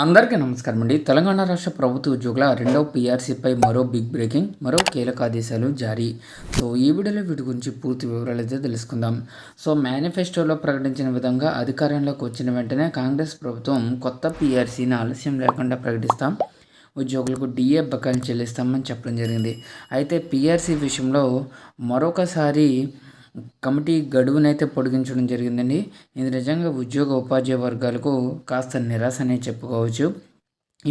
అందరికీ నమస్కారం అండి. తెలంగాణ రాష్ట్ర ప్రభుత్వ ఉద్యోగుల రెండవ పీఆర్సీపై మరో బిగ్ బ్రేకింగ్, మరో కీలక ఆదేశాలు జారీ. ఈ వీడియోలో వీటి గురించి పూర్తి వివరాలు అయితే తెలుసుకుందాం. మేనిఫెస్టోలో ప్రకటించిన విధంగా అధికారంలోకి వచ్చిన వెంటనే కాంగ్రెస్ ప్రభుత్వం కొత్త పీఆర్సీని ఆలస్యం లేకుండా ప్రకటిస్తాం, ఉద్యోగులకు డిఏ బకాయిలు చెల్లిస్తామని చెప్పడం జరిగింది. అయితే పీఆర్సీ విషయంలో మరొకసారి కమిటీ గడువునైతే పొడిగించడం జరిగిందండి. ఇది నిజంగా ఉద్యోగ ఉపాధ్యాయ వర్గాలకు కాస్త నిరాశ అనే చెప్పుకోవచ్చు.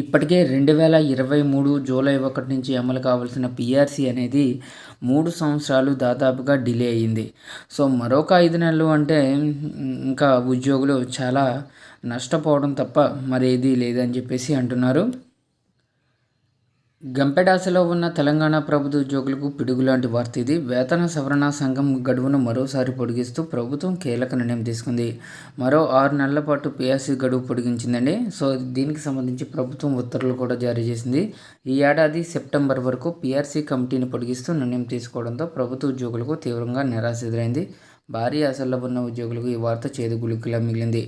ఇప్పటికే 2023 జూలై 1 నుంచి అమలు కావాల్సిన పీఆర్సీ అనేది 3 సంవత్సరాలు దాదాపుగా డిలే అయ్యింది. మరొక 5 నెలలు అంటే ఇంకా ఉద్యోగులు చాలా నష్టపోవడం తప్ప మరేదీ లేదని చెప్పేసి అంటున్నారు. గంపెడాసలో ఉన్న తెలంగాణ ప్రభుత్వ ఉద్యోగులకు పిడుగులాంటి వార్త ఇది. వేతన సవరణ సంఘం గడువును మరోసారి పొడిగిస్తూ ప్రభుత్వం కీలక నిర్ణయం తీసుకుంది. మరో 6 నెలల పాటు పీఆర్సీ గడువు పొడిగించిందండి. దీనికి సంబంధించి ప్రభుత్వం ఉత్తర్వులు కూడా జారీ చేసింది. ఈ ఏడాది సెప్టెంబర్ వరకు పీఆర్సీ కమిటీని పొడిగిస్తూ నిర్ణయం తీసుకోవడంతో ప్రభుత్వ ఉద్యోగులకు తీవ్రంగా నిరాశ ఎదురైంది. భారీ ఆశల్లో ఉన్న ఉద్యోగులకు ఈ వార్త చేదుగులుకులా మిగిలింది.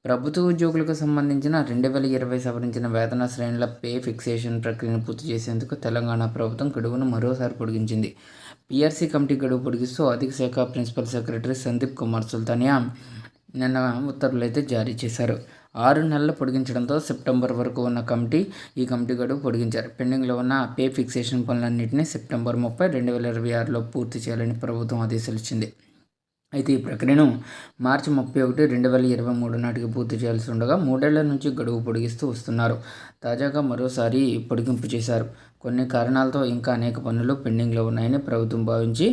ప్రభుత్వ ఉద్యోగులకు సంబంధించిన 2020 సవరించిన వేతన శ్రేణుల పే ఫిక్సేషన్ ప్రక్రియను పూర్తి చేసేందుకు తెలంగాణ ప్రభుత్వం గడువును మరోసారి పొడిగించింది. పీఆర్సీ కమిటీ గడువు పొడిగిస్తూ ఆర్థిక శాఖ ప్రిన్సిపల్ సెక్రటరీ సందీప్ కుమార్ సుల్తానియా నిన్న ఉత్తర్వులు అయితే జారీ చేశారు. 6 నెలలు పొడిగించడంతో సెప్టెంబర్ వరకు ఉన్న ఈ కమిటీ గడువు పొడిగించారు. పెండింగ్లో ఉన్న పే ఫిక్సేషన్ పనులన్నింటినీ సెప్టెంబర్ 30, 2026లో పూర్తి చేయాలని ప్రభుత్వం ఆదేశాలు ఇచ్చింది. అయితే ఈ ప్రక్రియను మార్చి 31, 2023 నాటికి పూర్తి చేయాల్సి ఉండగా 3 ఏళ్ల నుంచి గడువు పొడిగిస్తూ వస్తున్నారు. తాజాగా మరోసారి పొడిగింపు చేశారు. కొన్ని కారణాలతో ఇంకా అనేక పనులు పెండింగ్లో ఉన్నాయని ప్రభుత్వం భావించి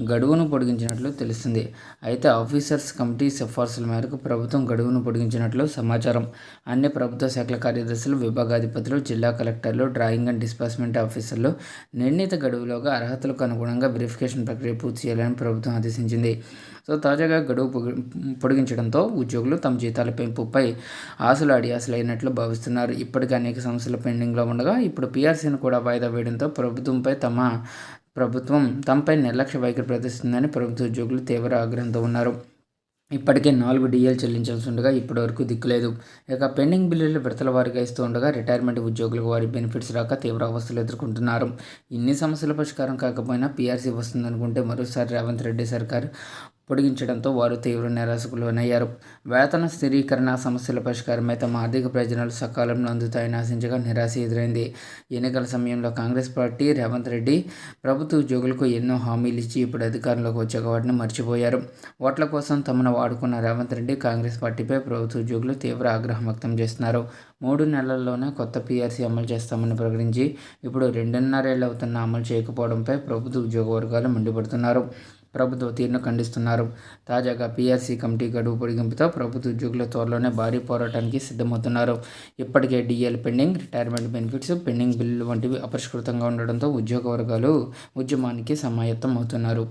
గడువును పొడిగించినట్లు తెలుస్తుంది. అయితే ఆఫీసర్స్ కమిటీ సిఫార్సుల మేరకు ప్రభుత్వం గడువును పొడిగించినట్లు సమాచారం. అన్ని ప్రభుత్వ శాఖల కార్యదర్శులు, విభాగాధిపతులు, జిల్లా కలెక్టర్లు, డ్రాయింగ్ అండ్ డిస్బర్స్మెంట్ ఆఫీసర్లు నిర్ణీత గడువులోగా అర్హతలకు అనుగుణంగా వెరిఫికేషన్ ప్రక్రియ పూర్తి చేయాలని ప్రభుత్వం ఆదేశించింది. తాజాగా గడువు పొడిగించడంతో ఉద్యోగులు తమ జీతాల పెంపుపై ఆశలైనట్లు భావిస్తున్నారు. ఇప్పటికే అనేక సమస్యలు పెండింగ్లో ఉండగా ఇప్పుడు పీఆర్సీని కూడా వాయిదా వేయడంతో ప్రభుత్వం తమపై నిర్లక్ష్య వైఖరి ప్రదర్శిస్తుందని ప్రభుత్వ ఉద్యోగులు తీవ్ర ఆగ్రహంతో ఉన్నారు. ఇప్పటికే 4 డిఏలు చెల్లించాల్సి ఉండగా ఇప్పటివరకు దిక్కులేదు. ఇక పెండింగ్ బిల్లులు విడతల వారీగా ఇస్తూ ఉండగా రిటైర్మెంట్ ఉద్యోగులకు వారి బెనిఫిట్స్ రాక తీవ్ర అవస్థలు ఎదుర్కొంటున్నారు. ఇన్ని సమస్యల పరిష్కారం కాకపోయినా పీఆర్సీ వస్తుందనుకుంటే మరోసారి రేవంత్ రెడ్డి సర్కారు పొడిగించడంతో వారు తీవ్ర నిరాశకు లోనయ్యారు. వేతన స్థిరీకరణ సమస్యల పరిష్కారమై తమ ఆర్థిక ప్రయోజనాలు సకాలంలో అందుతాయని ఆశించగా నిరాశ ఎదురైంది. ఎన్నికల సమయంలో కాంగ్రెస్ పార్టీ, రేవంత్ రెడ్డి ప్రభుత్వ ఉద్యోగులకు ఎన్నో హామీలు ఇచ్చి ఇప్పుడు అధికారంలోకి వచ్చాక వాటిని మర్చిపోయారు. ఓట్ల కోసం తమను వాడుకున్న రేవంత్ రెడ్డి, కాంగ్రెస్ పార్టీపై ప్రభుత్వ ఉద్యోగులు తీవ్ర ఆగ్రహం వ్యక్తం చేస్తున్నారు. 3 నెలల్లోనే కొత్త పీఆర్సీ అమలు చేస్తామని ప్రకటించి ఇప్పుడు 2.5 ఏళ్ళు అవుతున్నా అమలు చేయకపోవడంపై ప్రభుత్వ ఉద్యోగ వర్గాలు మండిపడుతున్నారు. ప్రభుత్వ తీరును ఖండిస్తున్నారు. తాజాగా పీఆర్సీ కమిటీ గడువు పొడిగింపుతో ప్రభుత్వ ఉద్యోగులు త్వరలోనే భారీ పోరాటానికి సిద్ధమవుతున్నారు. ఇప్పటికే డిఏలు పెండింగ్, రిటైర్మెంట్ బెనిఫిట్స్, పెండింగ్ బిల్లులు వంటివి అపరిష్కృతంగా ఉండడంతో ఉద్యోగ వర్గాలు ఉద్యమానికి సమాయత్తం అవుతున్నారు.